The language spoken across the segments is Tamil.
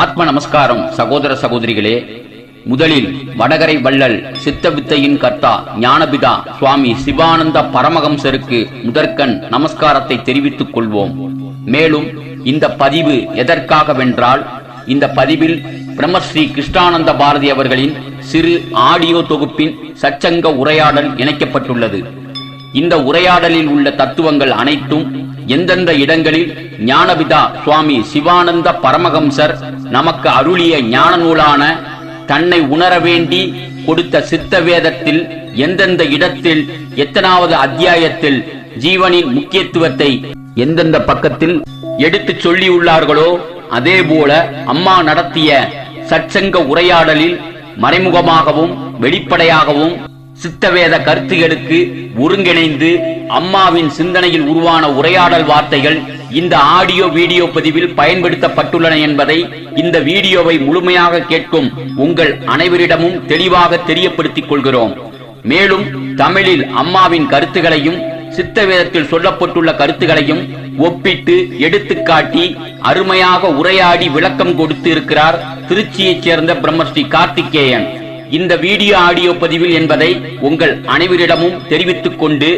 ஆத்ம நமஸ்காரம் சகோதர சகோதரிகளே. முதலில் வடகரை வள்ளல் சித்த வித்தையின் கர்த்தா ஞானபிதா சுவாமி சிவானந்த பரமஹம்சருக்கு முதற்கண் நமஸ்காரத்தை தெரிவித்துக் கொள்வோம். மேலும் இந்த பதிவு எதற்காகவென்றால், இந்த பதிவில் பிரம்மஸ்ரீ கிருஷ்ணானந்த பாரதி அவர்களின் சிறு ஆடியோ தொகுப்பின் சச்சங்க உரையாடல் இணைக்கப்பட்டுள்ளது. இந்த உரையாடலில் உள்ள தத்துவங்கள் அனைத்தும் எந்தெந்த இடங்களில் ஞானபிதா சுவாமி சிவானந்த பரமஹம்சர் நமக்கு அருளிய ஞான நூலான தன்னை உணர வேண்டி கொடுத்த சித்த வேதத்தில் எந்தெந்த இடத்தில் எத்தனாவது அத்தியாயத்தில் ஜீவனின் முக்கியத்துவத்தை எந்தெந்த பக்கத்தில் எடுத்து சொல்லியுள்ளார்களோ, அதேபோல அம்மா நடத்திய சற்சங்க உரையாடலில் மறைமுகமாகவும் வெளிப்படையாகவும் சித்தவேத கருத்துகளுக்கு ஒருங்கிணைந்து அம்மாவின் சிந்தனையில் உருவான உரையாடல் வார்த்தைகள் இந்த ஆடியோ வீடியோ பதிவில் பயன்படுத்தப்பட்டுள்ளன என்பதை இந்த வீடியோவை முழுமையாக கேட்கும் உங்கள் அனைவரிடமும் தெளிவாக தெரியப்படுத்திக் கொள்கிறோம். மேலும் தமிழில் அம்மாவின் கருத்துகளையும் சித்தவேதத்தில் சொல்லப்பட்டுள்ள கருத்துகளையும் ஒப்பிட்டு எடுத்துக்காட்டி அருமையாக உரையாடி விளக்கம் கொடுத்து இருக்கிறார் திருச்சியைச் சேர்ந்த பிரம்மஸ்ரீ கார்த்திகேயன். இந்த வீடியோ ஆடியோ பதிவில் என்பதை உங்கள் அனைவரிடமும் தெரிவித்துக் கொண்டு,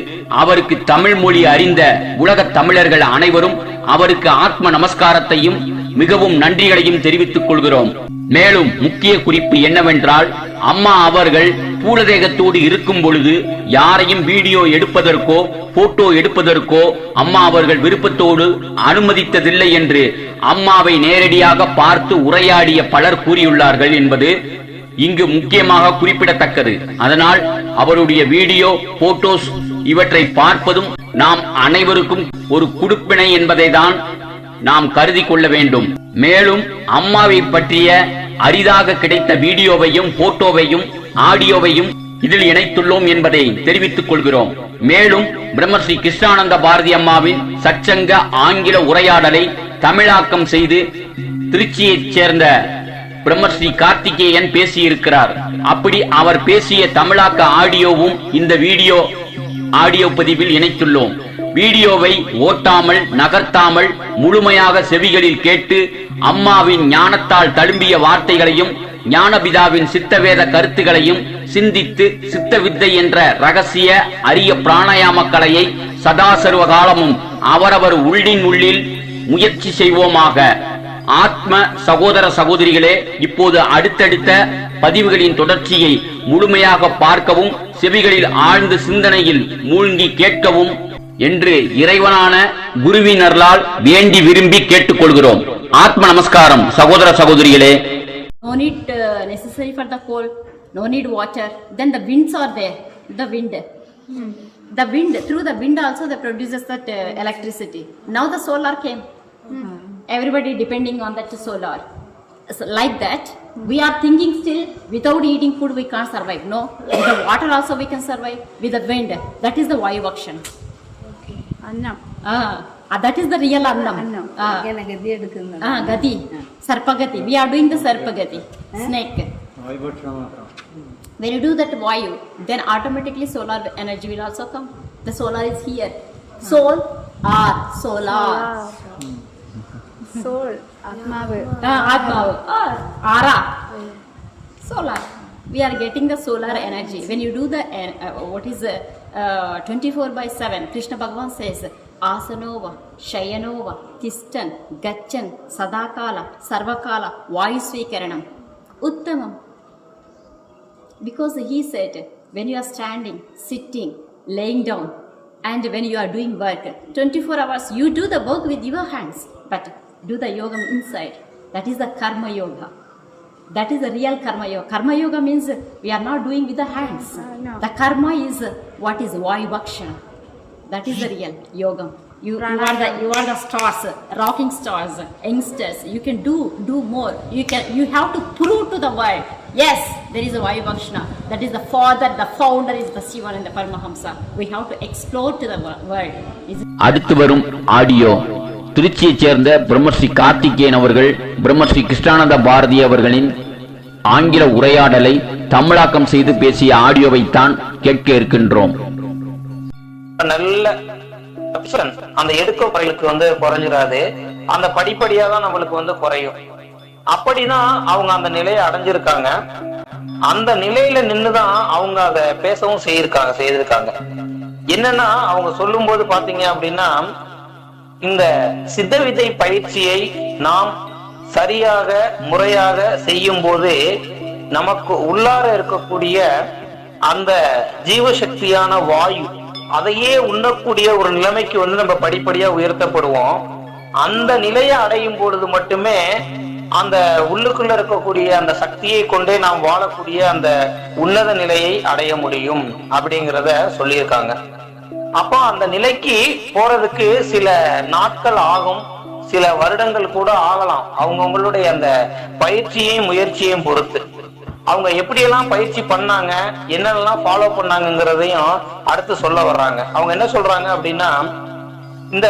அவருக்கு தமிழ் மொழி அறிந்த உலக தமிழர்கள் அனைவரும் அவருக்கு ஆத்ம நமஸ்காரத்தையும் மிகவும் நன்றிகளையும் தெரிவித்துக் கொள்கிறோம். மேலும் முக்கிய குறிப்பு என்னவென்றால், அம்மா அவர்கள் பூலதேகத்தோடு இருக்கும் பொழுது யாரையும் வீடியோ எடுப்பதற்கோ போட்டோ எடுப்பதற்கோ அம்மா அவர்கள் விருப்பத்தோடு அனுமதித்ததில்லை என்று அம்மாவை நேரடியாக பார்த்து உரையாடிய பலர் கூறியுள்ளார்கள் என்பது இங்கு முக்கியமாக குறிப்பிடத்தக்கது. அதனால் அவருடைய வீடியோ போட்டோஸ் இவற்றை பார்ப்பதும் நாம் அனைவருக்கும் ஒரு குடுப்பினை என்பதை தான் நாம் கருதி கொள்ள வேண்டும். மேலும் அம்மாவை பற்றிய அரிதாக கிடைத்த வீடியோவையும் போட்டோவையும் ஆடியோவையும் இதில் இணைத்துள்ளோம் என்பதை தெரிவித்துக் கொள்கிறோம். மேலும் பிரம்மஸ்ரீ கிருஷ்ணானந்த பாரதி அம்மாவின் சச்சங்க ஆங்கில உரையாடலை தமிழாக்கம் செய்து திருச்சியைச் சேர்ந்த பிரம்மஸ்ரீ கார்த்திகேயன் பேசியிருக்கிறார். அப்படி அவர் பேசிய தமிழாக்க ஆடியோவும் இந்த வீடியோ ஆடியோ பதிவில் இணைத்துள்ளோம். வீடியோவை ஓட்டாமல் நகர்த்தாமல் முழுமையாக செவிகளில் கேட்டு அம்மாவின் ஞானத்தால் தழும்பிய வார்த்தைகளையும் ஞானபிதாவின் சித்தவேத கருத்துகளையும் சிந்தித்து சித்த வித்தை என்ற ரகசிய அரிய பிராணாயாம கலையை சதா சர்வ காலமும் அவரவர் உள்ளில் முயற்சி செய்வோமாக. ஆத்ம சகோதர சகோதரிகளே, இப்போது அடுத்தடுத்த பதிவுகளின் தொடர்ச்சியை முழுமையாக பார்க்கவும் செவிகளில் ஆழ்ந்து சிந்தனையில் மூழ்கி கேட்கவும் என்று இறைவனான குருவினர்களால் வேண்டி விரும்பி கேட்டுக்கொள்கிறோம். ஆத்ம நமஸ்காரம் சகோதர சகோதரிகளே. No need necessary for the coal, no need water. Then the winds are there, the wind. The wind, through the wind also that produces that electricity. Now the solar came. Everybody depending on that solar. So like that, we are thinking still without eating food we can't survive. No, with the water also we can survive. With the wind, that is the Vayu action. Okay. Annam. That is the real Annam. Gati. Sarpagati. We are doing the Sarpagati. Snake. When you do that Vayu, then automatically solar energy will also come. The solar is here. Soul, solar. Soul, Atmavu. Atmavu. Ara. Solar. We are getting the solar energy. When you do the, what is 24/7, Krishna Bhagavan says, Asanova, Shayanova, Tistan, Gachan, Sadakala, Sarvakala, Vayusvikaranam, Uttamam. Because he said, when you are standing, sitting, laying down, and when you are doing work, 24 hours, you do the work with your hands, but do the yoga inside. That is the karma yoga. That is the real karma yoga. Karma yoga means we are not doing with the hands. No. The karma is what is Vayu Bhakshana. That is the real yoga. You are the stars, rocking stars, youngsters. You can do more. You have to prove to the world. Yes, there is a Vayu Bhakshana. That is the father, the founder is the Sivananda Paramahamsa. We have to explore to the world. அடுத்து வரும் ஆடியோ திருச்சியைச் சேர்ந்த பிரம்மஸ்ரீ கார்த்திகேயன் அவர்கள் பிரம்மஸ்ரீ கிருஷ்ணானந்த பாரதி அவர்களின் ஆங்கில உரையாடலை தமிழாக்கம் செய்து பேசிய ஆடியோவை தான் கேட்க இருக்கின்றோம். நல்ல அந்த எடுக்க குறைகளுக்கு குறைஞ்சிடாது. அந்த படிப்படியா தான் நம்மளுக்கு குறையும். அப்படிதான் அவங்க அந்த நிலையை அடைஞ்சிருக்காங்க. அந்த நிலையில நின்றுதான் அவங்க அதை பேசவும் செய்திருக்காங்க. என்னன்னா அவங்க சொல்லும் போது பாத்தீங்க அப்படின்னா, இந்த சித்த வித்தை பயிற்சியை நாம் சரியாக முறையாக செய்யும் போது நமக்கு உள்ளார இருக்கக்கூடிய அந்த ஜீவசக்தியான வாயு அதையே உண்ணக்கூடிய ஒரு நிலைமைக்கு நம்ம படிப்படியா உயர்த்தப்படுவோம். அந்த நிலையை அடையும் பொழுது மட்டுமே அந்த உள்ளுக்குள்ள இருக்கக்கூடிய அந்த சக்தியை கொண்டே நாம் வாழக்கூடிய அந்த உன்னத நிலையை அடைய முடியும் அப்படிங்கிறத சொல்லியிருக்காங்க. அப்போ அந்த நிலைக்கு போறதுக்கு சில நாட்கள் ஆகும், சில வருடங்கள் கூட ஆகலாம். அவங்களுடைய அந்த பயிற்சியையும் முயற்சியையும் பொறுத்து அவங்க எப்படியெல்லாம் பயிற்சி பண்ணாங்க, என்னெல்லாம் ஃபாலோ பண்ணாங்கிறதையும் அடுத்து சொல்ல வர்றாங்க. அவங்க என்ன சொல்றாங்க அப்படின்னா, இந்த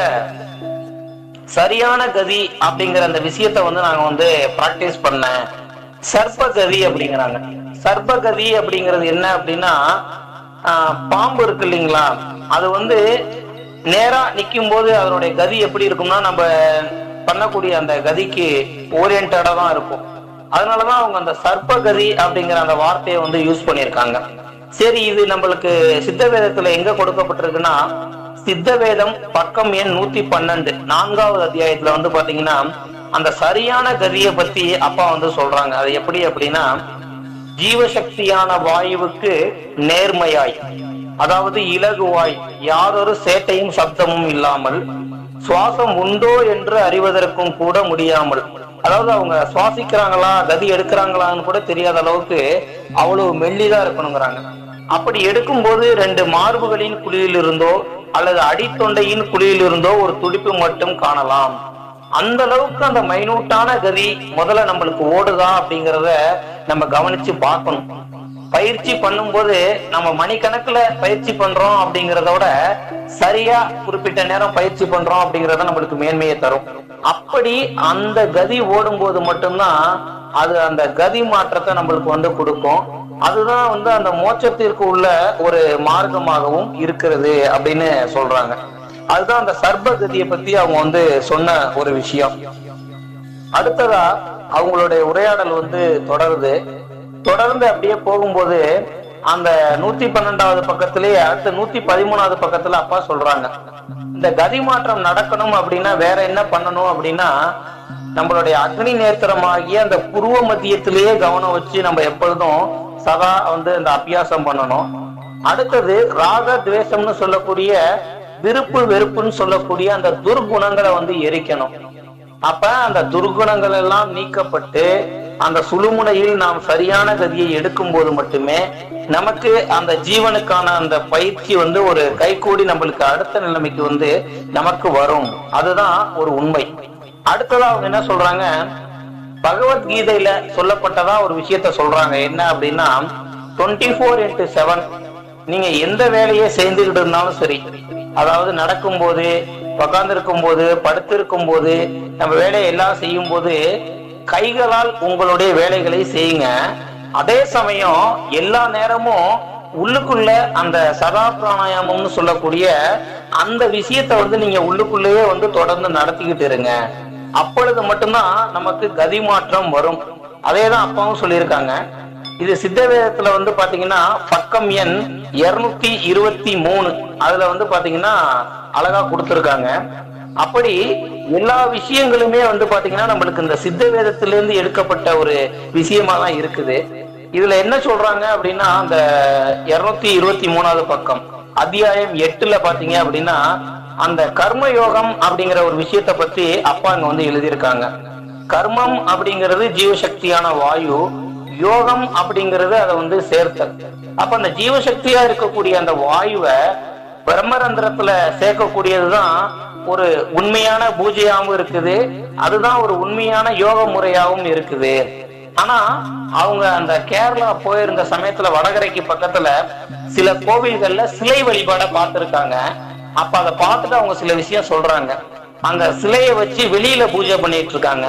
சரியான கதி அப்படிங்கிற அந்த விஷயத்த நாங்க பிராக்டிஸ் பண்ண சர்ப்ப கதி அப்படிங்கிறாங்க. சர்ப்ப கதி அப்படிங்கிறது என்ன அப்படின்னா, பாம்பு இருக்கு இல்லைங்களா, அது நேரா நிக்கும் போது அதனுடைய கதி எப்படி இருக்கும்னா நம்ம பண்ணக்கூடிய அந்த கதிக்கு ஓரியன்டா தான் இருக்கும். அதனாலதான் அவங்க அந்த சர்ப்ப கதி அப்படிங்கிற அந்த வார்த்தையை யூஸ் பண்ணியிருக்காங்க. சரி, இது நம்மளுக்கு சித்த வேதத்துல எங்க கொடுக்கப்பட்டிருக்குன்னா, சித்த வேதம் பக்கம் எண் 112 4வது அத்தியாயத்துல பாத்தீங்கன்னா அந்த சரியான கதியை பத்தி அப்பா சொல்றாங்க. அது எப்படி அப்படின்னா, ஜீவசக்தியான வாயுவுக்கு நேர்மையாய், அதாவது இலகுவாய், யாரொரு சேட்டையும் சப்தமும் இல்லாமல், சுவாசம் உண்டோ என்று அறிவதற்கும் கூட முடியாமல், அதாவது அவங்க சுவாசிக்கிறாங்களா கதி எடுக்கிறாங்களான்னு கூட தெரியாத அளவுக்கு அவ்வளவு மெல்லிதா இருக்கணுங்கிறாங்க. அப்படி எடுக்கும் போது 2 மார்புகளின் குழியில் இருந்தோ அல்லது அடித்தொண்டையின் குழியில் இருந்தோ ஒரு துடிப்பு மட்டும் காணலாம். அந்த அளவுக்கு அந்த மைனூட்டான கதி முதல்ல நம்மளுக்கு ஓடுதா அப்படிங்கிறத நம்ம கவனிச்சு பார்க்கணும். பயிற்சி பண்ணும்போது நம்ம மணிக்கணக்குல பயிற்சி பண்றோம் அப்படிங்கிறத விட சரியா குறிப்பிட்ட நேரம் பயிற்சி பண்றோம் அப்படிங்கறத நம்மளுக்கு மேன்மையை தரும். அப்படி அந்த கதி ஓடும் போது மட்டும்தான் அது அந்த கதி மாற்றத்தை நம்மளுக்கு கொடுக்கும். அதுதான் அந்த மோட்சத்திற்கு உள்ள ஒரு மார்க்கமாகவும் இருக்கிறது அப்படின்னு சொல்றாங்க. அதுதான் அந்த சர்ப்ப கதியை பத்தி அவங்க சொன்ன ஒரு விஷயம். அடுத்ததா அவங்களுடைய உரையாடல் தொடர்ந்து அப்படியே போகும்போது அந்த 112வது பக்கத்திலேயே அடுத்த 113வது பக்கத்துல அப்பா சொல்றாங்க, இந்த கதி மாற்றம் நடக்கணும் அப்படின்னா வேற என்ன பண்ணணும் அப்படின்னா, நம்மளுடைய அக்னி நேத்திரமாகிய அந்த புருவ மத்தியத்திலேயே கவனம் வச்சு நம்ம எப்பொழுதும் சதா இந்த அபியாசம் பண்ணணும். அடுத்தது ராக துவேஷம்னு சொல்லக்கூடிய விருப்பு வெறுப்புன்னு சொல்லக்கூடிய அந்த துர்குணங்களை எரிக்கணும். அப்ப அந்த துர்குணங்கள் எல்லாம் நீக்கப்பட்டு அந்த சுழுமுனையில் நாம் சரியான கதியை எடுக்கும் போது மட்டுமே நமக்கு அந்த ஜீவனுக்கான அந்த பயிற்சி ஒரு கைகூடி நம்மளுக்கு அடுத்த நிலைமைக்கு நமக்கு வரும். அதுதான் ஒரு உண்மை. அடுத்ததா அவங்க என்ன சொல்றாங்க, பகவத்கீதையில சொல்லப்பட்டதா ஒரு விஷயத்த சொல்றாங்க. என்ன அப்படின்னா, 24x7 நீங்க எந்த வேலையை செய்துகிட்டு இருந்தாலும் சரி, அதாவது நடக்கும் போது, உட்கார்ந்திருக்கும் போது, படுத்திருக்கும் போது, நம்ம வேலையை எல்லாம் செய்யும் போது கைகளால் உங்களுடைய வேலைகளை செய்யுங்க. அதே சமயம் எல்லா நேரமும் உள்ளுக்குள்ள அந்த சதா பிராணாயாமம்னு சொல்லக்கூடிய அந்த விஷயத்த நீங்க உள்ளுக்குள்ளேயே தொடர்ந்து நடத்திக்கிட்டு இருங்க. அப்பொழுது மட்டும்தான் நமக்கு கதி மாற்றம் வரும். அதேதான் அப்பாவும் சொல்லியிருக்காங்க. இது சித்த வேதத்துல பாத்தீங்கன்னா பக்கம் எண் 223 அதுல பாத்தீங்கன்னா அழகா கொடுத்திருக்காங்க. அப்படி எல்லா விஷயங்களுமே பாத்தீங்கன்னா நம்மளுக்கு இந்த சித்த வேதத்திலிருந்து எடுக்கப்பட்ட ஒரு விஷயமா தான் இருக்குது. இதுல என்ன சொல்றாங்க அப்படின்னா, அந்த 223வது பக்கம் அத்தியாயம் 8ல பாத்தீங்க அப்படின்னா அந்த கர்ம யோகம் அப்படிங்கிற ஒரு விஷயத்த பத்தி அப்பா இங்க எழுதியிருக்காங்க. கர்மம் அப்படிங்கிறது ஜீவசக்தியான வாயு, யோகம் அப்படிங்கிறது அதை சேர்த்தல். அப்ப அந்த ஜீவசக்தியா இருக்கக்கூடிய அந்த வாயுவை பிரம்மரந்திரத்துல சேர்க்கக்கூடியதுதான் ஒரு உண்மையான பூஜையாகவும் இருக்குது. அதுதான் ஒரு உண்மையான யோக முறையாகவும் இருக்குது. ஆனா அவங்க அந்த கேரளா போயிருந்த சமயத்துல வடகரைக்கு பக்கத்துல சில கோவில்கள்ல சிலை வழிபாட பார்த்திருக்காங்க. அப்ப அதை பார்த்துட்டு அவங்க சில விஷயம் சொல்றாங்க. அந்த சிலையை வச்சு வெளியில பூஜை பண்ணிட்டு இருக்காங்க.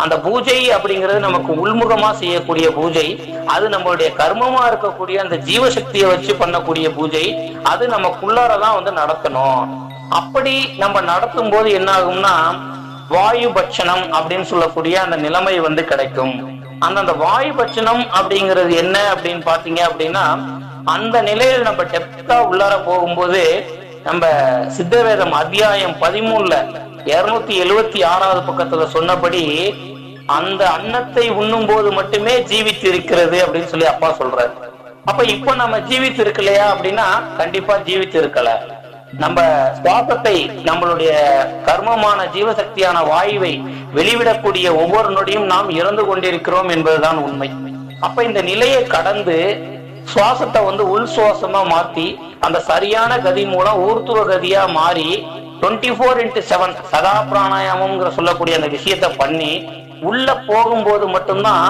அந்த பூஜை அப்படிங்கிறது நமக்கு உள்முகமா செய்யக்கூடிய பூஜை. அது நம்மளுடைய கர்மமா இருக்கக்கூடிய அந்த ஜீவசக்தியை வச்சு பண்ணக்கூடிய பூஜை. அது நமக்குள்ளாரதான் நடத்தணும். அப்படி நம்ம நடத்தும் போது என்ன ஆகும்னா, வாயு பட்சணம் அப்படின்னு சொல்லக்கூடிய அந்த நிலைமை வந்து கிடைக்கும். அந்த வாயு பட்சணம் அப்படிங்கிறது என்ன அப்படின்னு பாத்தீங்க அப்படின்னா, அந்த நிலையில் நம்ம டெப்தா உள்ளார போகும்போது நம்ம சித்தவேதம் அத்தியாயம் 13ல 276வது பக்கத்துல சொன்னபடி அந்த அன்னத்தை உண்ணும் போது மட்டுமே ஜீவித்து இருக்கிறது அப்படின்னு சொல்லி அப்பா சொல்றாரு. அப்ப இப்ப நம்ம ஜீவித்து இருக்கலையா அப்படின்னா கண்டிப்பா ஜீவித்து இருக்கல. நம்ம சுவாசத்தை, நம்மளுடைய கர்மமான ஜீவசக்தியான வாயுவை வெளிவிடக்கூடிய ஒவ்வொரு நொடியும் நாம் இறந்து கொண்டிருக்கிறோம் என்பதுதான் உண்மை. அப்ப இந்த நிலையை கடந்து சுவாசத்தை வந்து உள் சுவாசமா மாத்தி அந்த சரியான கதி மூலம் ஊர்த்துவ கதியா மாறி 24x7 சதா பிராணாயாமம்ங்கிற சொல்லக்கூடிய அந்த விஷயத்த பண்ணி உள்ள போகும்போது மட்டும்தான்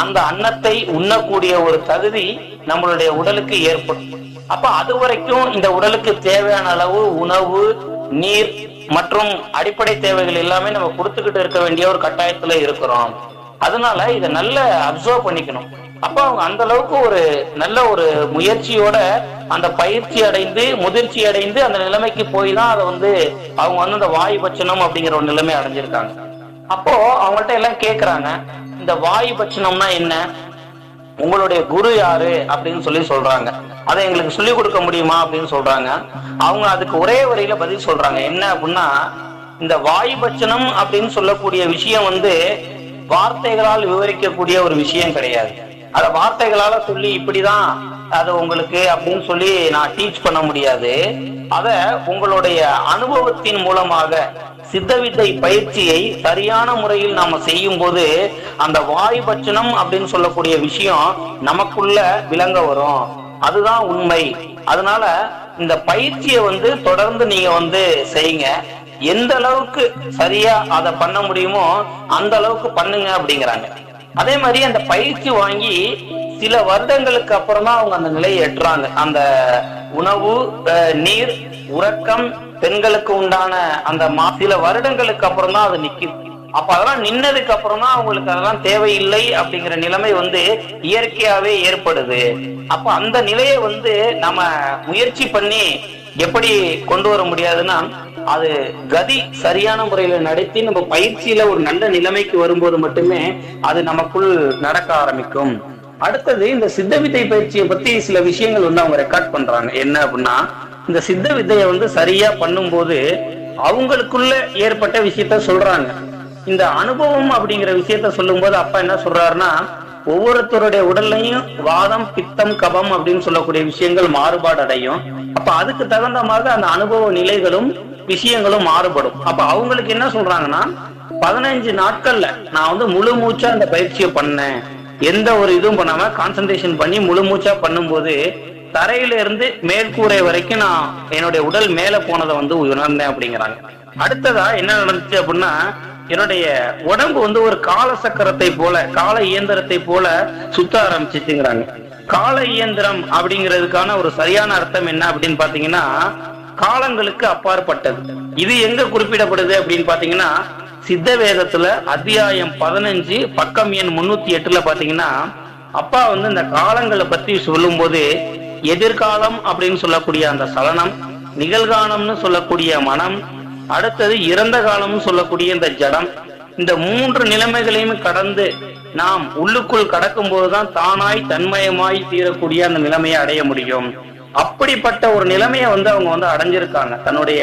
அந்த அன்னத்தை உண்ணக்கூடிய ஒரு தகுதி நம்மளுடைய உடலுக்கு ஏற்படும். அப்ப அது வரைக்கும் இந்த உடலுக்கு தேவையான அளவு உணவு, நீர் மற்றும் அடிப்படை தேவைகள் எல்லாமே நம்ம கொடுத்துக்கிட்டு இருக்க வேண்டிய ஒரு கட்டாயத்துல இருக்கிறோம். அதனால இதை நல்ல அப்சர்வ் பண்ணிக்கணும். அப்ப அவங்க அந்த அளவுக்கு ஒரு நல்ல ஒரு முயற்சியோட அந்த பயிற்சி அடைந்து முதிர்ச்சி அடைந்து அந்த நிலைமைக்கு போய் தான் அதை வந்து அவங்க வந்து அந்த வாயு பட்சணம் அப்படிங்கிற ஒரு நிலைமை அடைஞ்சிருக்காங்க. அப்போ அவங்கள்ட்ட எல்லாம் கேக்குறாங்க, இந்த வாயு பட்சணம்னா என்ன, உங்களுடைய குரு யாரு அப்படின்னு சொல்லி சொல்றாங்க. அதை எங்களுக்கு சொல்லி கொடுக்க முடியுமா அப்படின்னு சொல்றாங்க. அவங்க அதுக்கு ஒரே வரியில பதில் சொல்றாங்க. என்ன அப்படின்னா, இந்த வாயு பட்சணம் அப்படின்னு சொல்லக்கூடிய விஷயம் வந்து வார்த்தைகளால் விவரிக்கக்கூடிய ஒரு விஷயம் கிடையாது. அத வார்த்தைகளால சொல்லி இப்படிதான் அது உங்களுக்கு அப்படின்னு சொல்லி நான் டீச் பண்ண முடியாது. அத உங்களுடைய அனுபவத்தின் மூலமாக சித்த வித்தை பயிற்சியை சரியான முறையில் நாம செய்யும் போது அந்த வாயு பட்சணம் அப்படின்னு சொல்லக்கூடிய விஷயம் நமக்குள்ள விளங்க வரும். அதுதான் உண்மை. அதனால இந்த பயிற்சியை வந்து தொடர்ந்து நீங்க வந்து செய்யுங்க. எந்த அளவுக்கு சரியா அதை பண்ண முடியுமோ அந்த அளவுக்கு பண்ணுங்க அப்படிங்கிறாங்க. அதே மாதிரி அந்த பயிற்சி வாங்கி சில வருடங்களுக்கு அப்புறம் தான் அவங்க அந்த நிலையை எட்டுறாங்க. அந்த உணவு, நீர், உறக்கம், பெண்களுக்கு உண்டான அந்த சில வருடங்களுக்கு அப்புறம் தான் அது நிக்குது. அப்ப அதெல்லாம் நின்னதுக்கு அப்புறம் தான் அவங்களுக்கு அதெல்லாம் தேவையில்லை அப்படிங்கிற நிலைமை வந்து இயற்கையாவே ஏற்படுது. அப்ப அந்த நிலையை வந்து நம்ம முயற்சி பண்ணி எப்படி கொண்டு வர முடியாதுன்னா, அது கதி சரியான முறையில நடத்தி நம்ம பயிற்சியில ஒரு நல்ல நிலைமைக்கு வரும்போது மட்டுமே அது நமக்குள் நடக்க ஆரம்பிக்கும். அடுத்தது இந்த சித்த வித்தை பயிற்சியை பத்தி சில விஷயங்கள் வந்து அவங்க ரெக்கார்ட் பண்றாங்க. என்ன அப்படின்னா, இந்த சித்த வித்தையை வந்து சரியா பண்ணும்போது அவங்களுக்குள்ள ஏற்பட்ட விஷயத்த சொல்றாங்க. இந்த அனுபவம் அப்படிங்கிற விஷயத்த சொல்லும் போது அப்பா என்ன சொல்றாருன்னா, ஒவ்வொருத்தருடைய உடல்லையும் வாதம், பித்தம், கபம் அப்படின்னு சொல்லக்கூடிய விஷயங்கள் மாறுபாடு அடையும். அப்ப அதுக்கு தகுந்தமாக அந்த அனுபவ நிலைகளும் விஷயங்களும் மாறுபடும். அப்ப அவங்களுக்கு என்ன சொல்றாங்கன்னா, 15 நாட்கள்ல நான் வந்து முழு மூச்சா அந்த பயிற்சியை பண்ணேன். எந்த ஒரு இதுவும் பண்ணாம கான்சன்ட்ரேஷன் பண்ணி முழு மூச்சா பண்ணும்போது தரையில இருந்து மேற்கூரை வரைக்கும் நான் என்னுடைய உடல் மேல போனதை வந்து உணர்ந்தேன் அப்படிங்கிறாங்க. அடுத்ததா என்ன நடந்துச்சு அப்படின்னா, என்னுடைய உடம்பு வந்து ஒரு கால சக்கரத்தை போல, கால இயந்திரத்தை போல சுத்த ஆரம்பிச்சுங்கிறாங்க. கால இயந்திரம் அப்படிங்கிறதுக்கான ஒரு சரியான அர்த்தம் என்ன அப்படின்னு பாத்தீங்கன்னா, காலங்களுக்கு அப்பாற்பட்டது. இது எங்க குறிப்பிடப்படுது அப்படின்னு பாத்தீங்கன்னா, சித்த வேதத்துல அத்தியாயம் 15 பக்கம் எண் 308ல பாத்தீங்கன்னா, அப்பா வந்து இந்த காலங்களை பத்தி சொல்லும் போது எதிர்காலம் அப்படின்னு சொல்லக்கூடிய அந்த சலனம், நிகழ்காலம்னு சொல்லக்கூடிய மனம், அடுத்தது இறந்த காலம்னு சொல்லக்கூடிய இந்த ஜடம், இந்த 3 நிலைமைகளையும் கடந்து நாம் உள்ளுக்குள் கடக்கும் போதுதான் தானாய் தன்மயமாய் தீரக்கூடிய அந்த நிலைமையை அடைய முடியும். அப்படிப்பட்ட ஒரு நிலைமையை வந்து அவங்க வந்து அடைஞ்சிருக்காங்க தன்னுடைய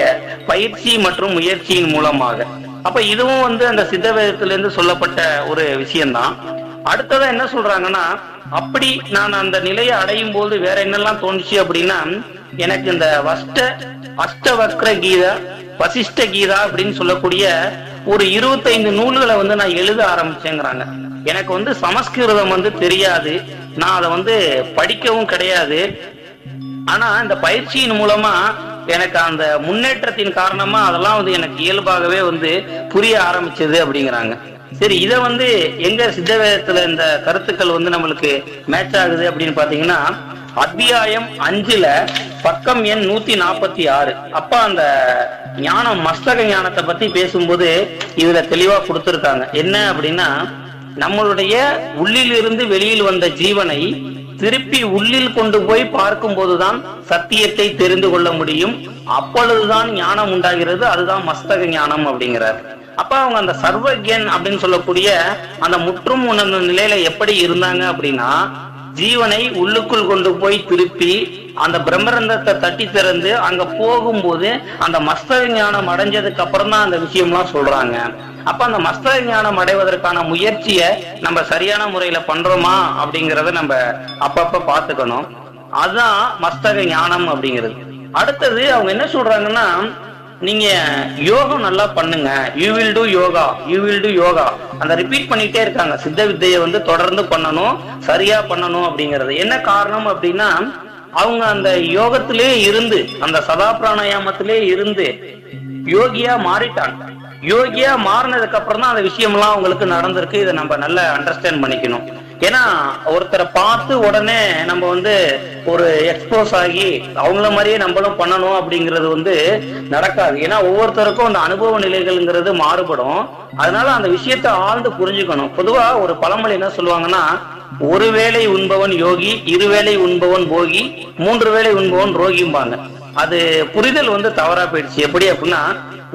பயிற்சி மற்றும் முயற்சியின் மூலமாக. அப்ப இதுவும் வந்து அந்த சித்த வேதத்திலிருந்து சொல்லப்பட்ட ஒரு விஷயம்தான். அடுத்ததா என்ன சொல்றாங்கன்னா, அப்படி நான் அந்த நிலையை அடையும் போது வேற என்னெல்லாம் தோணுச்சு அப்படின்னா, எனக்கு இந்த அஷ்டவக்ர கீதா, வசிஷ்ட கீதா அப்படின்னு சொல்லக்கூடிய ஒரு 25 நூல்களை வந்து நான் எழுத ஆரம்பிச்சேங்கிறாங்க. எனக்கு வந்து சமஸ்கிருதம் வந்து தெரியாது, நான் அதை வந்து படிக்கவும் கிடையாது. ஆனா இந்த பயிற்சியின் மூலமா எனக்கு அந்த முன்னேற்றத்தின் காரணமா அதெல்லாம் வந்து எனக்கு இயல்பாகவே வந்து புரிய ஆரம்பிச்சது அப்படிங்கிறாங்க. சரி, இதை வந்து எங்க சித்த வேதத்துல இந்த கருத்துக்கள் வந்து நம்மளுக்கு மேட்ச் ஆகுது அப்படின்னு பாத்தீங்கன்னா, அத்தியாயம் 5ல பக்கம் எண் 146 அப்பா அந்த ஞானம், மஸ்தக ஞானத்தை பத்தி பேசும்போது இதுல தெளிவா கொடுத்திருக்காங்க. என்ன அப்படின்னா, நம்மளுடைய உள்ளிலிருந்து வெளியில் வந்த ஜீவனை திருப்பி உள்ளில் கொண்டு போய் பார்க்கும் போதுதான் சத்தியத்தை தெரிந்து கொள்ள முடியும். அப்பொழுதுதான் ஞானம் உண்டாகிறது. அதுதான் மஸ்தக ஞானம் அப்படிங்கிறார். அப்ப அவங்க அந்த சர்வஜன் அப்படின்னு சொல்லக்கூடிய அந்த முற்றும் உணர்ந்த நிலையில எப்படி இருந்தாங்க அப்படின்னா, ஜீவனை உள்ளுக்குள் கொண்டு போய் திருப்பி அந்த பிரம்மரந்தத்தை தட்டி திறந்து அங்க போகும்போது அந்த மஸ்தக ஞானம் அடைஞ்சதுக்கு அப்புறம் தான் அந்த விஷயம்லாம் சொல்றாங்க. அப்ப அந்த மஸ்தக ஞானம் அடைவதற்கான முயற்சியை நம்ம சரியான முறையில பண்றோமா அப்படிங்கறத நம்ம அப்பப்ப பாத்துக்கணும். அதுதான் மஸ்தக ஞானம் அப்படிங்கிறது. அடுத்தது அவங்க என்ன சொல்றாங்கன்னா, நீங்க யோகம் நல்லா பண்ணுங்க, you will do yoga, you will do yoga. அந்த ரிப்பீட் பண்ணிட்டே இருக்காங்க. சித்த வித்தையை வந்து தொடர்ந்து பண்ணணும், சரியா பண்ணணும் அப்படிங்கிறது. என்ன காரணம் அப்படின்னா, அவங்க அந்த யோகத்திலே இருந்து, அந்த சதா பிராணாயாமத்திலே இருந்து யோகியா மாறிட்டாங்க. யோகியா மாறினதுக்கு அப்புறம் தான் அந்த விஷயம்லாம் அவங்களுக்கு நடந்திருக்கு. இதை நம்ம நல்லா அண்டர்ஸ்டாண்ட் பண்ணிக்கணும். ஏன்னா ஒருத்தரை பார்த்து உடனே நம்ம வந்து ஒரு எக்ஸ்போஸ் ஆகி அவங்கள மாதிரியே நம்மளும் பண்ணணும் அப்படிங்கிறது வந்து நடக்காது. ஏன்னா ஒவ்வொருத்தருக்கும் அந்த அனுபவ நிலைகள்ங்கிறது மாறுபடும். அதனால அந்த விஷயத்தை ஆழ்ந்து புரிஞ்சுக்கணும். பொதுவா ஒரு பழமொழி என்ன சொல்லுவாங்கன்னா, ஒரு வேளை உண்பவன் யோகி, இருவேளை உண்பவன் போகி, 3 வேளை உண்பவன் ரோகிம்பாங்க. அது புரிதல் வந்து தவறா போயிடுச்சு. எப்படி அப்படின்னா,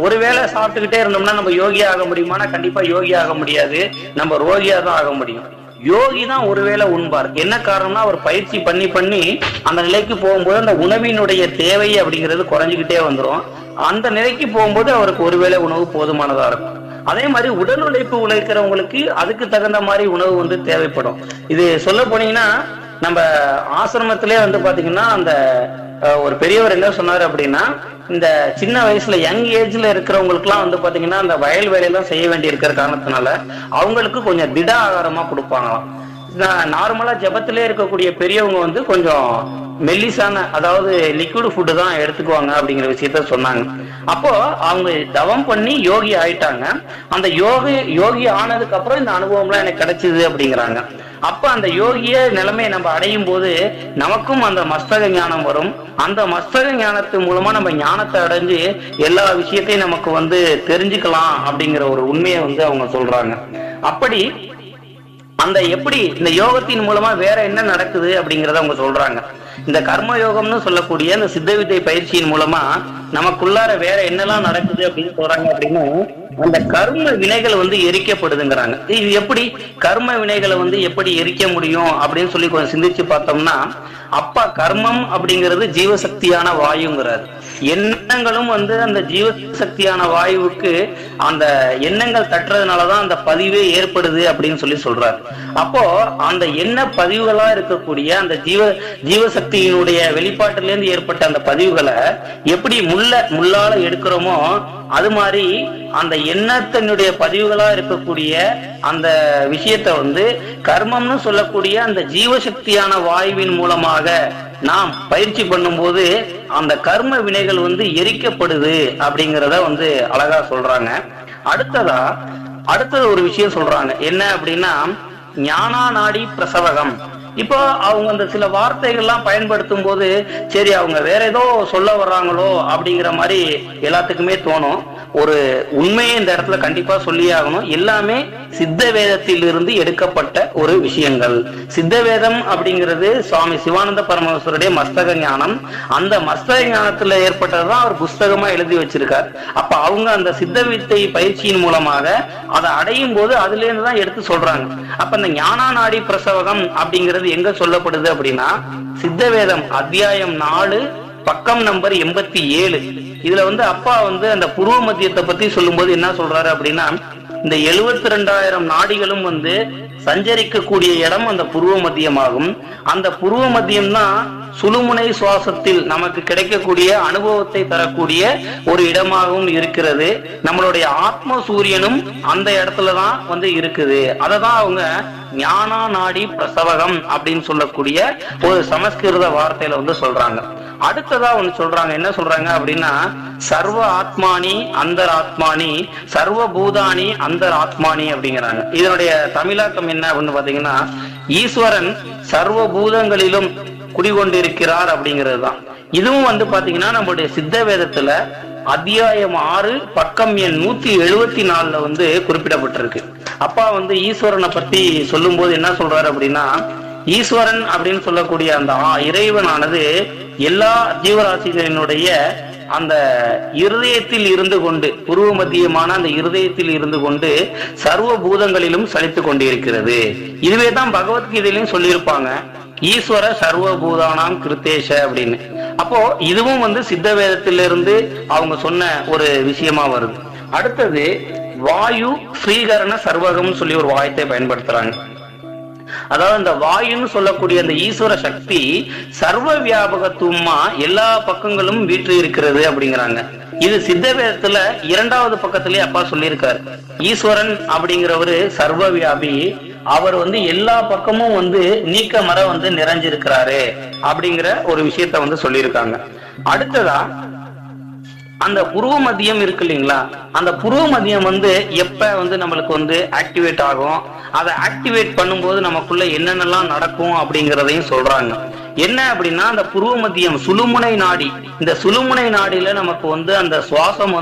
ஒருவேளை சாப்பிட்டுக்கிட்டே இருந்தோம்னா நம்ம யோகியா ஆக முடியுமானா கண்டிப்பா யோகி ஆக முடியாது, நம்ம ரோகியா தான் ஆக முடியும். யோகி தான் ஒருவேளை உண்பார். என்ன காரணம்னா, அவர் பயிற்சி பண்ணி பண்ணி அந்த நிலைக்கு போகும்போது அந்த உணவினுடைய தேவை அப்படிங்கிறது குறைஞ்சிக்கிட்டே வந்துடும். அந்த நிலைக்கு போகும்போது அவருக்கு ஒருவேளை உணவு போதுமானதா இருக்கும். அதே மாதிரி உடல் உழைப்பு உழைக்கிறவங்களுக்கு அதுக்கு தகுந்த மாதிரி உணவு வந்து தேவைப்படும். இது சொல்ல போனீங்கன்னா, நம்ம ஆசிரமத்திலே வந்து பாத்தீங்கன்னா, அந்த ஒரு பெரியவர் என்ன சொன்னாரு அப்படின்னா, இந்த சின்ன வயசுல யங் ஏஜ்ல இருக்கிறவங்களுக்கு எல்லாம் வந்து பாத்தீங்கன்னா, அந்த வயல் வேலையெல்லாம் செய்ய வேண்டி இருக்கிற காரணத்தினால அவங்களுக்கு கொஞ்சம் திட ஆகாரமா கொடுப்பாங்களாம். நார்மலா ஜபத்திலே இருக்கக்கூடிய பெரியவங்க வந்து கொஞ்சம் மெல்லிசான, அதாவது லிக்விட் ஃபுட்டு தான் எடுத்துக்குவாங்க அப்படிங்கிற விஷயத்த சொன்னாங்க. அப்போ அவங்க தவம் பண்ணி யோகி ஆயிட்டாங்க. அந்த யோகி ஆனதுக்கு அப்புறம் இந்த அனுபவம்லாம் எனக்கு கிடைச்சது அப்படிங்கிறாங்க. அப்ப அந்த யோகிய நிலைமையை நம்ம அடையும் போது நமக்கும் அந்த மஸ்தக ஞானம் வரும். அந்த மஸ்தக ஞானத்து மூலமா நம்ம ஞானத்தை அடைஞ்சு எல்லா விஷயத்தையும் நமக்கு வந்து தெரிஞ்சுக்கலாம் அப்படிங்கிற ஒரு உண்மையை வந்து அவங்க சொல்றாங்க. அப்படி அந்த எப்படி இந்த யோகத்தின் மூலமா வேற என்ன நடக்குது அப்படிங்கறத அவங்க சொல்றாங்க. இந்த கர்ம யோகம்னு சொல்லக்கூடிய இந்த சித்த வித்தை பயிற்சியின் மூலமா நமக்குள்ளார வேற என்னெல்லாம் நடக்குது அப்படின்னு சொல்றாங்க அப்படின்னா, அந்த கர்ம வினைகள் வந்து எரிக்கப்படுதுங்கிறாங்க. இது எப்படி கர்ம வினைகளை வந்து எப்படி எரிக்க முடியும் அப்படின்னு சொல்லி கொஞ்சம் சிந்திச்சு பார்த்தோம்னா, அப்பா கர்மம் அப்படிங்கிறது ஜீவசக்தியான வாயுங்கிறாரு. எண்ணங்களும் வந்து அந்த ஜீவசக்தியான வாயுவுக்கு அந்த எண்ணங்கள் தட்டுறதுனாலதான் அந்த பதிவே ஏற்படுது அப்படின்னு சொல்லி சொல்றாரு. அப்போ அந்த எண்ண பதிவுகளா இருக்கக்கூடிய அந்த ஜீவசக்தியினுடைய வெளிப்பாட்டிலிருந்து ஏற்பட்ட அந்த பதிவுகளை எப்படி முள்ளால எடுக்கிறோமோ, அது மாதிரி அந்த எண்ணத்தினுடைய பதிவுகளா இருக்கக்கூடிய அந்த விஷயத்தை வந்து கர்மம்னு சொல்லக்கூடிய அந்த ஜீவசக்தியான வாயுவின் மூலமாக நாம் பயிற்சி பண்ணும்போது அந்த கர்ம வினைகள் வந்து எரிக்கப்படுது அப்படிங்கிறத வந்து அழகா சொல்றாங்க. அடுத்தது ஒரு விஷயம் சொல்றாங்க. என்ன அப்படின்னா, ஞானா நாடி பிரசவகம். இப்போ அவங்க அந்த சில வார்த்தைகள்லாம் பயன்படுத்தும் போது சரி அவங்க வேற ஏதோ சொல்ல வர்றாங்களோ அப்படிங்கிற மாதிரி எல்லாத்துக்குமே தோணும். ஒரு உண்மையை இந்த இடத்துல கண்டிப்பா சொல்லியே ஆகணும். எல்லாமே சித்த வேதத்தில் இருந்து எடுக்கப்பட்ட ஒரு விஷயங்கள். சித்த வேதம் அப்படிங்கிறது சுவாமி சிவானந்த பரமேஸ்வருடைய மஸ்தக ஞானம். அந்த மஸ்தக ஞானத்துல ஏற்பட்டதுதான் அவர் புஸ்தகமா எழுதி வச்சிருக்கார். அப்ப அவங்க அந்த சித்த வித்தை பயிற்சியின் மூலமாக அதை அடையும் போது அதுல இருந்து தான் எடுத்து சொல்றாங்க. அப்ப இந்த ஞானா நாடி பிரசவகம் அப்படிங்கிறது எங்க சொல்லப்படுது அப்படின்னா, சித்த வேதம் அத்தியாயம் 4 பக்கம் நம்பர் 87. இதுல வந்து அப்பா வந்து அந்த புருவ மத்தியத்தை பத்தி சொல்லும்போது என்ன சொல்றாரு அப்படின்னா, இந்த 72,000 நாடிகளும் வந்து சஞ்சரிக்கக்கூடிய இடம் அந்த புருவ மத்தியமாகும். அந்த புருவ மத்தியம் தான் சுழுமுனை சுவாசத்தில் நமக்கு கிடைக்கக்கூடிய அனுபவத்தை தரக்கூடிய ஒரு இடமாகவும் இருக்கிறது. நம்மளுடைய ஆத்ம சூரியனும் அந்த இடத்துலதான் வந்து இருக்குது. அததான் அவங்க ஞானா நாடி பிரசவகம் அப்படின்னு சொல்லக்கூடிய ஒரு சமஸ்கிருத வார்த்தையில வந்து சொல்றாங்க. அடுத்ததா ஒண்ணு சொல்றாங்க. என்ன சொல்றாங்க அப்படின்னா, சர்வ ஆத்மானி அந்தர் ஆத்மானி சர்வ பூதானி அந்தர் ஆத்மானி அப்படிங்கிறாங்க. இதனுடைய தமிழாக்கம் என்ன அப்படின்னு பாத்தீங்கன்னா, ஈஸ்வரன் சர்வ பூதங்களிலும் குடிகொண்டிருக்கிறார் அப்படிங்கிறது தான். இதுவும் வந்து பாத்தீங்கன்னா நம்மளுடைய சித்த வேதத்துல அத்தியாயம் 6 பக்கம் எண் 174 வந்து குறிப்பிடப்பட்டிருக்கு. அப்பா வந்து ஈஸ்வரனை பத்தி சொல்லும் போது என்ன சொல்றாரு அப்படின்னா, ஈஸ்வரன் அப்படின்னு சொல்லக்கூடிய அந்த இறைவனானது எல்லா ஜீவராசிகளினுடைய அந்த இருதயத்தில் இருந்து கொண்டு, புருவ மத்தியமான அந்த இருதயத்தில் இருந்து கொண்டு சர்வ பூதங்களிலும் சலித்து கொண்டிருக்கிறது. இதுவே தான் பகவத்கீதையிலும் சொல்லியிருப்பாங்க, ஈஸ்வர சர்வபூதானாம் கிருத்தேஷ அப்படின்னு. அப்போ இதுவும் சித்த வேதத்திலிருந்து அவங்க சொன்ன ஒரு விஷயமா வருது. அடுத்தது வாயு ஸ்ரீகரண சர்வகம் சொல்லி ஒரு வாயத்தை பயன்படுத்துறாங்க. அதாவது இந்த வாயுன்னு சொல்லக்கூடிய அந்த ஈஸ்வர சக்தி சர்வ வியாபகத்துவமா எல்லா பக்கங்களும் வீற்று இருக்கிறது அப்படிங்கிறாங்க. இது சித்த வேதத்துல 2வது பக்கத்திலேயே அப்பா சொல்லியிருக்காரு. ஈஸ்வரன் அப்படிங்கிறவரு சர்வ வியாபி, அவர் எல்லா பக்கமும் நீக்க மர நிறைஞ்சிருக்கிறாரு அப்படிங்கிற ஒரு விஷயத்த சொல்லியிருக்காங்க. அடுத்ததா அந்த புருவ மத்தியம் இருக்கு இல்லைங்களா, அந்த புருவ மத்தியம் எப்ப நம்மளுக்கு ஆக்டிவேட் ஆகும், அதை ஆக்டிவேட் பண்ணும்போது நமக்குள்ள என்னென்னலாம் நடக்கும் அப்படிங்கிறதையும் சொல்றாங்க. என்ன அப்படின்னா, அந்த புருவ மத்தியம் சுழுமுனை நாடி, இந்த சுழுமுனை நாடியில நமக்கு அந்த சுவாசம்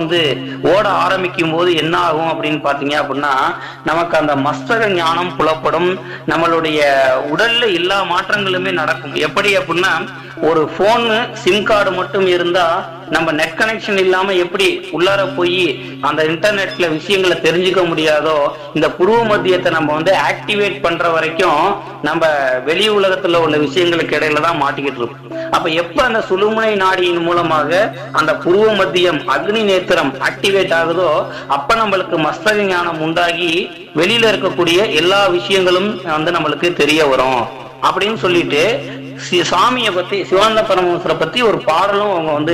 ஓட ஆரம்பிக்கும் போது என்ன ஆகும் அப்படின்னு பாத்தீங்க அப்படின்னா, நமக்கு அந்த மஸ்தக ஞானம் புலப்படும், நம்மளுடைய உடல்ல எல்லா மாற்றங்களுமே நடக்கும். எப்படி அப்படின்னா, ஒரு போனு சிம் கார்டு மட்டும் இருந்தா நம்ம நெட் கனெக்ஷன் இல்லாம எப்படி உள்ளார போய் அந்த இன்டர்நெட்ல விஷயங்களை தெரிஞ்சுக்க முடியாதோ, இந்த புருவ மத்தியத்தை நம்ம ஆக்டிவேட் பண்ற வரைக்கும் நம்ம வெளி உலகத்துல உள்ள விஷயங்களுக்கு இடையில தான் மாட்டிக்கிட்டு இருக்கோம். அப்ப எப்ப அந்த சுழுமுனை நாடியின் மூலமாக அந்த புருவ மத்தியம் அக்னி நேத்திரம் ஆக்டிவேட் ஆகுதோ, அப்ப நம்மளுக்கு மஸ்தக ஞானம் உண்டாகி வெளியில இருக்கக்கூடிய எல்லா விஷயங்களும் நம்மளுக்கு தெரிய வரும் அப்படின்னு சொல்லிட்டு சாமியை பத்தி, சிவானந்த பரமஹம்சரை பத்தி ஒரு பாடலும் அவங்க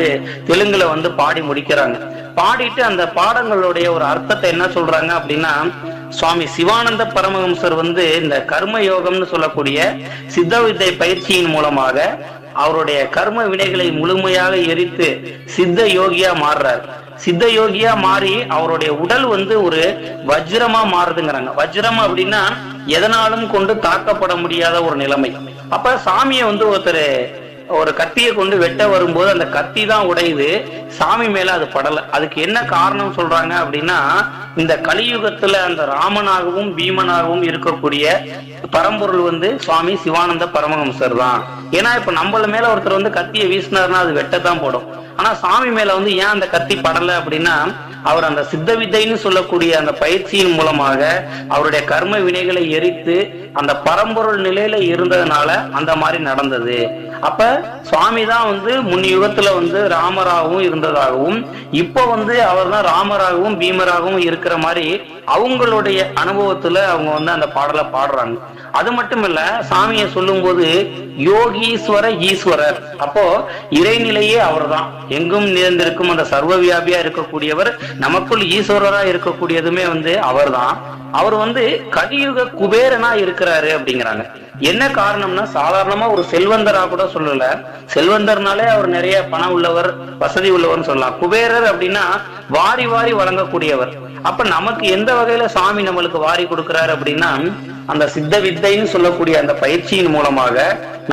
தெலுங்குல பாடி முடிக்கிறாங்க. பாடிட்டு அந்த பாடங்களுடைய ஒரு அர்த்தத்தை என்ன சொல்றாங்க அப்படின்னா, சுவாமி சிவானந்த பரமஹம்சர் இந்த கர்ம யோகம்னு சொல்லக்கூடிய சித்த வித்தை பயிற்சியின் மூலமாக அவருடைய கர்ம வினைகளை முழுமையாக எரித்து சித்த யோகியா மாறுறார். சித்த யோகியா மாறி அவருடைய உடல் ஒரு வஜ்ரமா மாறுதுங்கிறாங்க. வஜ்ரம் அப்படின்னா எதனாலும் கொண்டு தாக்கப்பட முடியாத ஒரு நிலைமை. அப்ப சாமியை ஒருத்தர் ஒரு கத்தியை கொண்டு வெட்ட வரும்போது அந்த கத்தி தான் உடையுது, சாமி மேல அது படல. அதுக்கு என்ன காரணம் சொல்றாங்க அப்படின்னா, இந்த கலியுகத்துல அந்த ராமனாகவும் பீமனாகவும் இருக்கக்கூடிய பரம்பொருள் சுவாமி சிவானந்த பரமஹம்சர் தான். ஏன்னா இப்ப நம்மள மேல ஒருத்தர் கத்தியை வீசினார்னா அது வெட்டத்தான் போடும். ஆனா சாமி மேல ஏன் அந்த கத்தி படல அப்படின்னா, அவர் அந்த சித்த வித்தைன்னு சொல்லக்கூடிய அந்த பயிற்சியின் மூலமாக அவருடைய கர்ம வினைகளை எரித்து அந்த பரம்பொருள் நிலையில இருந்ததுனால அந்த மாதிரி நடந்தது. அப்ப சுவாமி தான் முன் யுகத்துல ராமராகவும் இருந்ததாகவும், இப்போ அவர் தான் ராமராகவும் பீமராகவும் இருக்கிற மாதிரி அவங்களுடைய அனுபவத்துல அவங்க அந்த பாடலை பாடுறாங்க. அது மட்டும் இல்ல, சாமியை சொல்லும் போது யோகீஸ்வர ஈஸ்வரர், அப்போ இறைநிலையே அவர் தான், எங்கும் நிறைந்திருக்கும் அந்த சர்வ வியாபியா இருக்கக்கூடியவர், நமக்குள் ஈஸ்வரரா இருக்கக்கூடியதுமே அவர் தான். அவர் கலியுக குபேரனா இருக்கிறாரு அப்படிங்கிறாங்க. என்ன காரணம்னா, சாதாரணமா ஒரு செல்வந்தரா கூட சொல்லல, செல்வந்தர்னாலே அவர் நிறைய பணம் உள்ளவர், வசதி உள்ளவர்னு சொல்லலாம். குபேரர் அப்படின்னா வாரி வாரி வழங்கக்கூடியவர். அப்ப நமக்கு எந்த வகையில சாமி நம்மளுக்கு வாரி கொடுக்கிறாரு அப்படின்னா, அந்த சித்த வித்தைன்னு சொல்லக்கூடிய அந்த பயிற்சியின் மூலமாக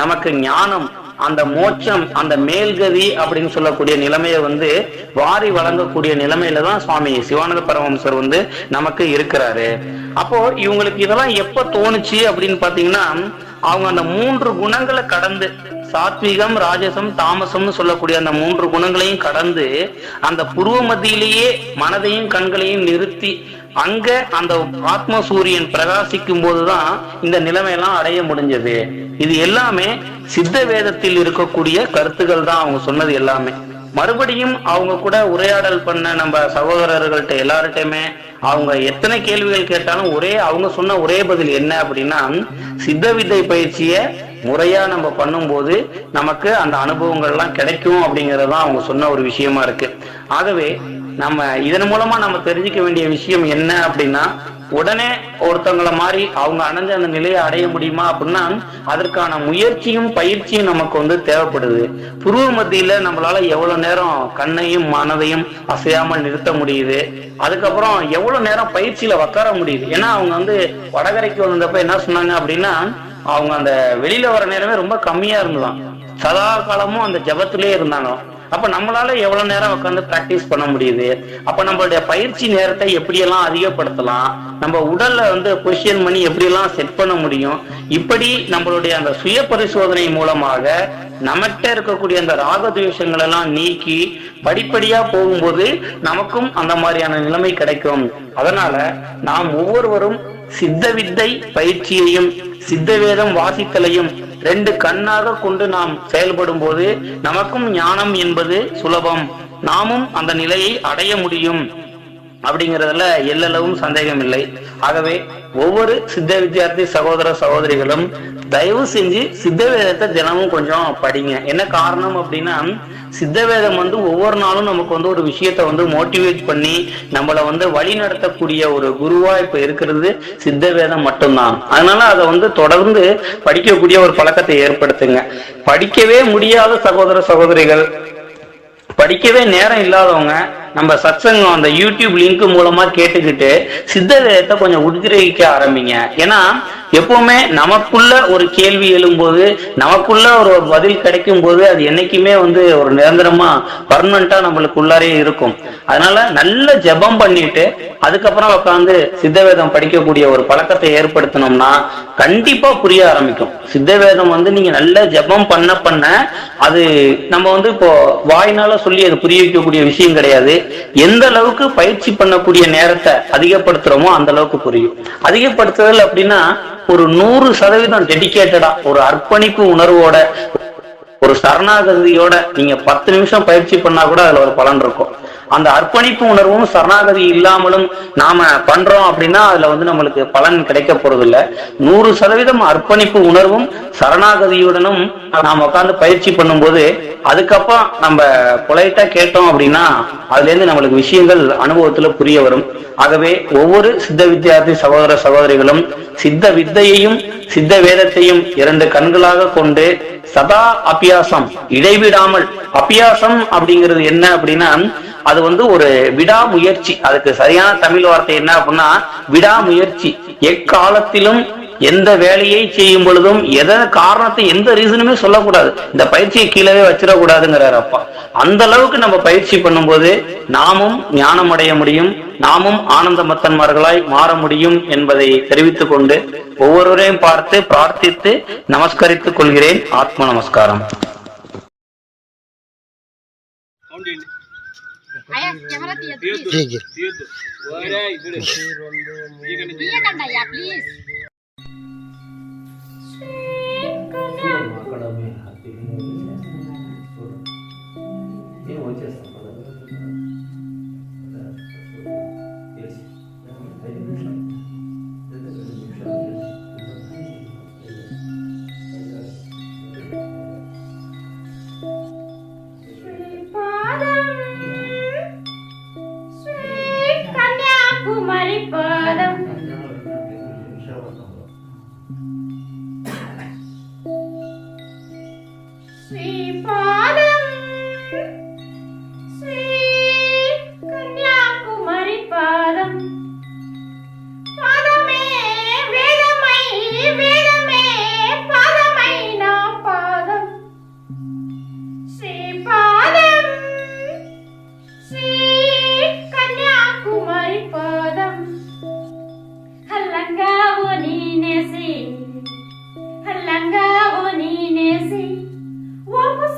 நமக்கு ஞானம், அந்த மோட்சம், அந்த மேல்கதி அப்படின்னு சொல்லக்கூடிய நிலைமையை வாரி வழங்கக்கூடிய நிலைமையில தான் சுவாமி சிவானந்த பரமஹம்சர் நமக்கு இருக்கிறாரு. அப்போ இவங்களுக்கு இதெல்லாம் எப்ப தோணுச்சு அப்படின்னு பாத்தீங்கன்னா, அவங்க அந்த 3 குணங்களை கடந்து, சாத்விகம், ராஜசம், தாமசம்னு சொல்லக்கூடிய அந்த 3 குணங்களையும் கடந்து அந்த புருவ மத்தியிலேயே மனதையும் கண்களையும் நிறுத்தி அங்க அந்த ஆத்ம சூரியன் பிரகாசிக்கும் போதுதான் இந்த நிலைமையெல்லாம் அடைய முடிஞ்சது. இது எல்லாமே சித்த வேதத்தில் இருக்கக்கூடிய கருத்துக்கள் தான் அவங்க சொன்னது எல்லாமே. மறுபடியும் அவங்க கூட உரையாடல் பண்ண நம்ம சகோதரர்கள்ட்ட எல்லார்ட்டையுமே அவங்க எத்தனை கேள்விகள் கேட்டாலும் அவங்க சொன்ன ஒரே பதில் என்ன அப்படின்னா, சித்த வித்தை பயிற்சியை முறையா நம்ம பண்ணும்போது நமக்கு அந்த அனுபவங்கள் எல்லாம் கிடைக்கும் அப்படிங்கறதுதான் அவங்க சொன்ன ஒரு விஷயமா இருக்கு. ஆகவே நம்ம இதன் மூலமா நம்ம தெரிஞ்சுக்க வேண்டிய விஷயம் என்ன அப்படின்னா, உடனே ஒருத்தவங்களை மாதிரி அவங்க அடைஞ்ச அந்த நிலையை அடைய முடியுமா அப்படின்னா, அதற்கான முயற்சியும் பயிற்சியும் நமக்கு தேவைப்படுது. புருவ மத்தியில நம்மளால எவ்வளவு நேரம் கண்ணையும் மனதையும் அசையாமல் நிறுத்த முடியுது, அதுக்கப்புறம் எவ்வளவு நேரம் பயிற்சியில உட்கார முடியுது. ஏன்னா அவங்க வடகரைக்கு வந்தப்ப என்ன சொன்னாங்க அப்படின்னா, அவங்க அந்த வெளியில வர நேரமே ரொம்ப கம்மியா இருந்ததாம், சதா காலமும் அந்த ஜபத்திலே இருந்தாங்க. அப்ப நம்மளால எவ்வளவு நேரம் உட்காந்து பிராக்டிஸ் பண்ண முடியுது? அப்ப நம்மளுடைய பயிற்சி நேரத்தை எப்படியெல்லாம் அதிகப்படுத்தலாம், நம்ம உடல்ல வந்து பொசிஷன் பண்ணி எப்படியெல்லாம் செட் பண்ண முடியும்? இப்படி நம்மளுடைய அந்த சுய பரிசோதனை மூலமாக நமக்கிட்ட இருக்கக்கூடிய அந்த ராகத்வேஷங்கள் எல்லாம் நீக்கி படிப்படியா போகும்போது நமக்கும் அந்த மாதிரியான நிலைமை கிடைக்கும். அதனால நாம் ஒவ்வொருவரும் சித்த வித்தை பயிற்சியையும் சித்த வேதம் வாசித்தலையும் ரெண்டு கண்ணாக கொண்டு நாம் செயல்படும் போது நமக்கும் ஞானம் என்பது சுலபம், நாமும் அந்த நிலையை அடைய முடியும் அப்படிங்கறதுல எல்லளவும் சந்தேகம் இல்லை. ஆகவே ஒவ்வொரு சித்த வித்தியார்த்தி சகோதர சகோதரிகளும் தயவு செஞ்சு சித்த வேதத்தை தினமும் கொஞ்சம் படிங்க. என்ன காரணம் அப்படின்னா, சித்த வேதம் வந்து ஒவ்வொரு நாளும் நமக்கு வந்து ஒரு விஷயத்த வந்து மோட்டிவேட் பண்ணி நம்மளை வந்து வழி நடத்தக்கூடிய ஒரு குருவா இப்ப இருக்கிறது சித்த வேதம் மட்டும்தான். அதனால அதை வந்து தொடர்ந்து படிக்கக்கூடிய ஒரு பழக்கத்தை ஏற்படுத்துங்க. படிக்கவே முடியாத சகோதர சகோதரிகள், படிக்கவே நேரம் இல்லாதவங்க நம்ம சத்சங்கம் அந்த யூடியூப் லிங்க் மூலமா கேட்டுக்கிட்டு சித்த வேதத்தை கொஞ்சம் உத்கிரகிக்க ஆரம்பிங்க. ஏன்னா எப்பவுமே நமக்குள்ள ஒரு கேள்வி எழும்போது, நமக்குள்ள ஒரு பதில் கிடைக்கும் போது அது என்னைக்குமே வந்து ஒரு நிரந்தரமா பர்மனண்டா நம்மளுக்குள்ளாரே இருக்கும். அதனால நல்ல ஜபம் பண்ணிட்டு அதுக்கப்புறம் உட்காந்து சித்த வேதம் படிக்கக்கூடிய ஒரு பழக்கத்தை ஏற்படுத்தணும்னா கண்டிப்பா புரிய ஆரம்பிக்கும். சித்த வேதம் வந்து நீங்க நல்ல ஜபம் பண்ண அது நம்ம வந்து இப்போ வாயினால சொல்லி அது புரிய வைக்கக்கூடிய விஷயம் கிடையாது. எந்த அளவுக்கு பயிற்சி பண்ணக்கூடிய நேரத்தை அதிகப்படுத்துறோமோ அந்த அளவுக்கு புரியும். அதிகப்படுத்துதல் அப்படின்னா ஒரு 100% டெடிகேட்டடா, ஒரு அர்ப்பணிப்பு உணர்வோட, ஒரு சரணாகதியோட நீங்க 10 நிமிஷம் பயிற்சி பண்ணா கூட அதுல ஒரு பலன் இருக்கும். அந்த அர்ப்பணிப்பு உணர்வும் சரணாகதி இல்லாமலும் நாம பண்றோம் அப்படின்னா அதுல வந்து நம்மளுக்கு பலன் கிடைக்க போறது இல்ல. 100% அர்ப்பணிப்பு உணர்வும் சரணாகதியுடனும் நாம உட்காந்து பயிற்சி பண்ணும்போது அதுக்கப்புறம் நம்ம பொலைட்டா கேட்டோம் அப்படின்னா அதுல இருந்து நம்மளுக்கு விஷயங்கள் அனுபவத்துல புரிய வரும். ஆகவே ஒவ்வொரு சித்த வித்தியார்த்தி சகோதர சகோதரிகளும் சித்த வித்தையையும் சித்த வேதத்தையும் 2 கண்களாக கொண்டு சதா அபியாசம், இடைவிடாமல். அபியாசம் அப்படிங்கிறது என்ன அப்படின்னா அது வந்து ஒரு விடாமுயற்சி. அதுக்கு சரியான தமிழ் வார்த்தை என்ன அப்படின்னா விடாமுயற்சி. எக்காலத்திலும் எந்த வேலையை செய்யும் பொழுதும் காரணத்தை எந்த ரீசனுமே சொல்லக்கூடாது. இந்த பயிற்சியை கீழவே வச்சிடக்கூடாதுங்கிறார் அப்பா. அந்த அளவுக்கு நம்ம பயிற்சி பண்ணும்போது நாமும் ஞானம் அடைய முடியும், நாமும் ஆனந்த மத்தன்மார்களாய் மாற முடியும் என்பதை தெரிவித்துக் கொண்டு ஒவ்வொருவரையும் பார்த்து பிரார்த்தித்து நமஸ்கரித்துக் கொள்கிறேன். ஆத்ம நமஸ்காரம். Ayah, kamera tiap please. Iya kan ya please. Vamos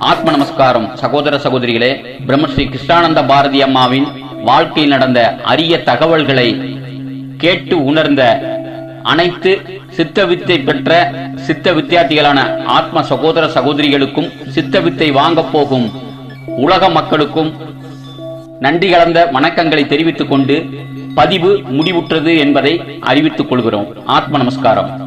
ஆத்ம நமஸ்காரம். சகோதர சகோதரிகளே, பிரம்மஸ்ரீ கிருஷ்ணானந்த பாரதி அம்மாவின் வாழ்க்கையில் நடந்த அரிய தகவல்களை கேட்டு உணர்ந்த அனைத்து சித்த வித்தை பெற்ற சித்த வித்தியார்த்திகளான ஆத்ம சகோதர சகோதரிகளுக்கும் சித்த வித்தை வாங்க போகும் உலக மக்களுக்கும் நன்றி கலந்த வணக்கங்களை தெரிவித்துக் கொண்டு பதிவு முடிவுற்றது என்பதை அறிவித்துக் கொள்கிறோம். ஆத்ம நமஸ்காரம்.